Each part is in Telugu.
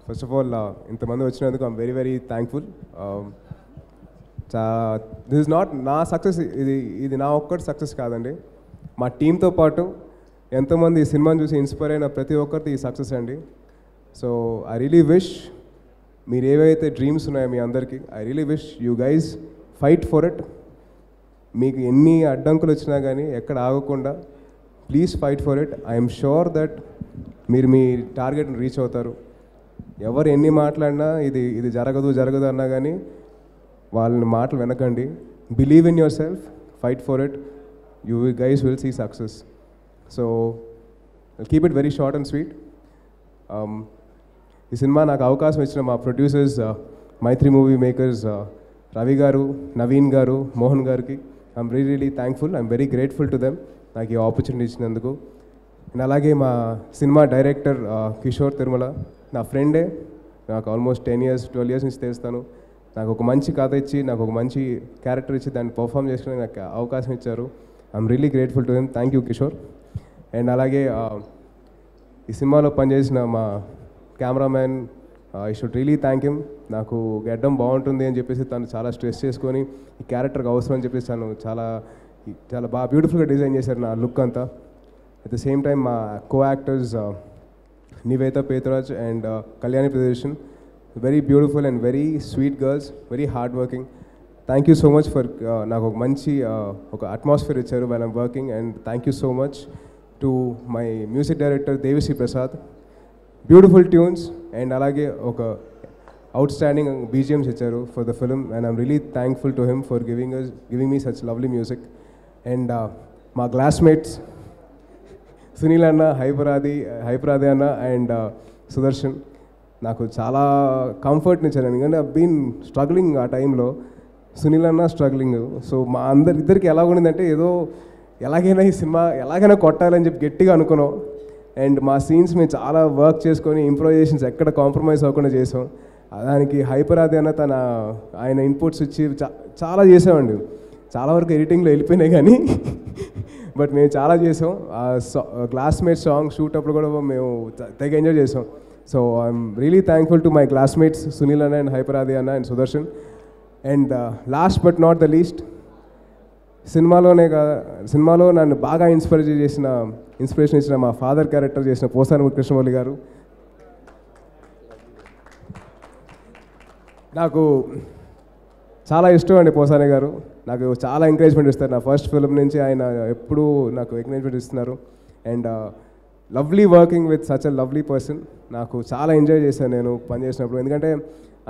ఫస్ట్ ఆఫ్ ఆల్ ఇంతమంది వచ్చినందుకు I'm very very thankful. This is not నా సక్సెస్, ఇది నా ఒక్కటి సక్సెస్ కాదండి. మా టీంతో పాటు ఎంతోమంది ఈ సినిమాని చూసి ఇన్స్పైర్ అయిన ప్రతి ఒక్కరిది ఈ సక్సెస్ అండి. సో ఐ రియలీ విష్ మీరు ఏవైతే డ్రీమ్స్ ఉన్నాయో మీ అందరికీ, I really wish you guys fight for it. మీకు ఎన్ని అడ్డంకులు వచ్చినా కానీ ఎక్కడ ఆగకుండా please fight for it. I'm sure that మీరు మీ టార్గెట్ని రీచ్ అవుతారు. ఎవరు ఎన్ని మాట్లాడినా ఇది జరగదు అన్నా కానీ వాళ్ళని మాటలు వినకండి. Believe in yourself, fight for it, you guys will see success. So keep it very short and sweet. ఈ సినిమా నాకు అవకాశం ఇచ్చిన మా producers, Mythri movie makers, Ravi garu, Naveen garu, Mohan గారికి I'm really thankful. I'm very grateful to them నాకు ఈ ఆపర్చునిటీ ఇచ్చినందుకు. అండ్ అలాగే మా సినిమా డైరెక్టర్ కిషోర్ తిరుమల నా ఫ్రెండే, నాకు ఆల్మోస్ట్ 10 years 12 years నుంచి తెలుస్తాను. నాకు ఒక మంచి కథ ఇచ్చి, నాకు ఒక మంచి క్యారెక్టర్ ఇచ్చి దాన్ని పర్ఫామ్ చేసుకుని నాకు అవకాశం ఇచ్చారు. I'm really grateful to them. Thank you Kishore. And అలాగే ఈ సినిమాలో పనిచేసిన మా cameraman, I should really thank him. నాకు గడ్డం బాగుంటుంది అని చెప్పేసి తను చాలా స్ట్రెస్ చేసుకొని ఈ క్యారెక్టర్కి అవసరం అని చెప్పేసి తను చాలా బాగా బ్యూటిఫుల్గా డిజైన్ చేశారు నా లుక్ అంతా. అట్ ద సేమ్ టైం మా co actors Nivetha Pethuraj and Kalyani Priyadarshan, very beautiful and very sweet girls, very hard working. Thank you so much for నాకు ఒక మంచి ఒక అట్మాస్ఫియర్ ఇచ్చారు while I'm working. And thank you so much to my music director Devi Sri Prasad, beautiful tunes and అలాగే ఒక అవుట్స్టాండింగ్ BGMs ఇచ్చారు for the film. And I'm really thankful to him for giving me such lovely music. And మా క్లాస్మేట్స్ సునీల్ అన్న, హైపరాది అన్న అండ్ సుదర్శన్ నాకు చాలా కంఫర్ట్ని ఇచ్చారు. ఎందుకంటే ఐ బీన్ స్ట్రగ్లింగ్ ఆ టైంలో, సునీల్ అన్న స్ట్రగ్లింగ్. సో మా ఇద్దరికి ఎలా ఉండిందంటే ఏదో ఎలాగైనా ఈ సినిమా ఎలాగైనా కొట్టాలని చెప్పి గట్టిగా అనుకున్నాం. అండ్ మా సీన్స్ మేము చాలా వర్క్ చేసుకొని ఇంప్రొవైజేషన్స్ ఎక్కడ కాంప్రమైజ్ అవ్వకుండా చేసాం. దానికి హైపరాది అన్న ఆయన ఇన్పుట్స్ ఇచ్చి చాలా చేసామండి. చాలా వరకు ఎడిటింగ్లో వెళ్ళిపోయినాయి కానీ బట్ మేము చాలా చేసాం. క్లాస్మేట్స్ సాంగ్ షూట్ అప్పుడు కూడా మేము తెగ ఎంజాయ్ చేసాం. So I'm really thankful to my classmates Sunil అన్న అండ్ హైపరాది అన్న and Sudarshan. And last but not the least, సినిమాలో నన్ను బాగా ఇన్స్పిరేషన్ ఇచ్చిన మా ఫాదర్ క్యారెక్టర్ చేసిన పోసాని కృష్ణమౌళి గారు. నాకు చాలా ఇష్టం అండి పోసాని గారు. నాకు చాలా ఎంకరేజ్మెంట్ ఇస్తారు. నా ఫస్ట్ ఫిల్మ్ నుంచి ఆయన ఎప్పుడూ నాకు ఎంకరేజ్మెంట్ ఇస్తున్నారు. And lovely working with such a lovely person. నాకు చాలా ఎంజాయ్ చేశాను నేను పనిచేసినప్పుడు. ఎందుకంటే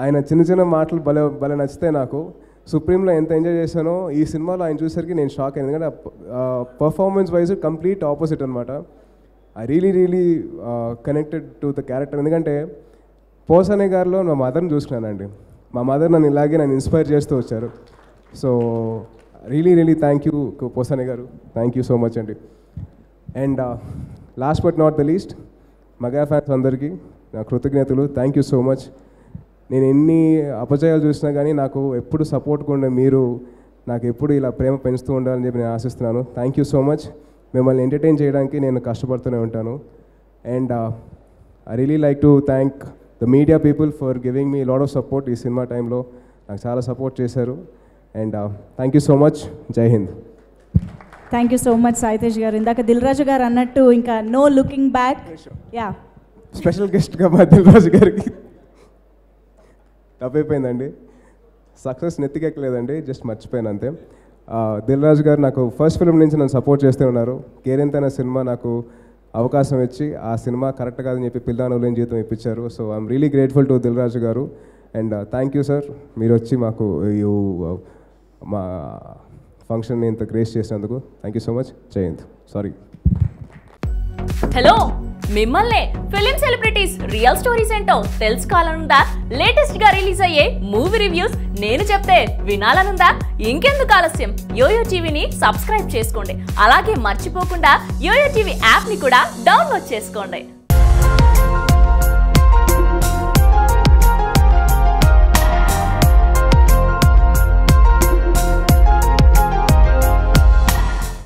ఆయన చిన్న మాటలు భలే నచ్చితే నాకు. సుప్రీంలో ఎంత ఎంజాయ్ చేశానో ఈ సినిమాలో ఆయన చూసేసరికి నేను షాక్ అయ్యాను. ఎందుకంటే పర్ఫార్మెన్స్ వైజ్ కంప్లీట్ ఆపోజిట్ అనమాట. I really connected to the character. ఎందుకంటే పోసాని గారిలో మా మదర్ని చూసుకున్నానండి. మా మదర్ నన్ను ఇన్స్పైర్ చేస్తూ వచ్చారు. So really thank you Posani గారు, థ్యాంక్ యూ సో మచ్ అండి. And last but not the least, mega fans అందరికీ నా కృతజ్ఞతలు. Thank you so much. నేను ఎన్ని అపజయాలు చూసినా కానీ నాకు ఎప్పుడు సపోర్ట్గా ఉండే మీరు నాకు ఎప్పుడు ఇలా ప్రేమ పెంచుతూ ఉండాలని చెప్పి నేను ఆశిస్తున్నాను. Thank you so much. మిమ్మల్ని ఎంటర్టైన్ చేయడానికి నేను కష్టపడుతూనే ఉంటాను. And I really like to thank the media people for giving me lot of support. ఈ సినిమా టైంలో నాకు చాలా సపోర్ట్ చేశారు. And thank you so much. జై హింద్. Thank you so much Saitej garu. ఇందాక దిల్ రాజు గారు అన్నట్టు ఇంకా no looking back. Yeah, special గెస్ట్గా మా దిల్ రాజు గారికి తప్పైపోయిందండి. సక్సెస్ నెత్తికెక్కలేదండి, జస్ట్ మర్చిపోయాను అంతే. దిల్ రాజు గారు నాకు ఫస్ట్ ఫిల్మ్ నుంచి నన్ను సపోర్ట్ చేస్తూ ఉన్నారు. కేరింతైన సినిమా నాకు అవకాశం ఇచ్చి ఆ సినిమా కరెక్ట్ కాదని చెప్పి పిల్లాను లేని జీవితం ఇప్పించారు. So I'm really grateful to Dil Raju garu. And thank you sir, మీరు వచ్చి మాకు మా ఫంక్షన్ని ఇంత గ్రేస్ చేసినందుకు థ్యాంక్ యూ సో మచ్. జై హింద్. సారీ. హలో, మిమ్మల్ని ఫిలిం సెలబ్రిటీస్ రియల్ స్టోరీస్ ఏంటో తెలుసుకోవాలనుందా? లేటెస్ట్ గా రిలీజ్ అయ్యే మూవీ రివ్యూస్ నేను చెప్తే వినాలనుందా? ఇంకెందుకు ఆలస్యం, యోయో టీవీని సబ్స్క్రైబ్ చేసుకోండి. అలాగే మర్చిపోకుండా యోయో టీవీ యాప్ ని కూడా డౌన్లోడ్ చేసుకోండి.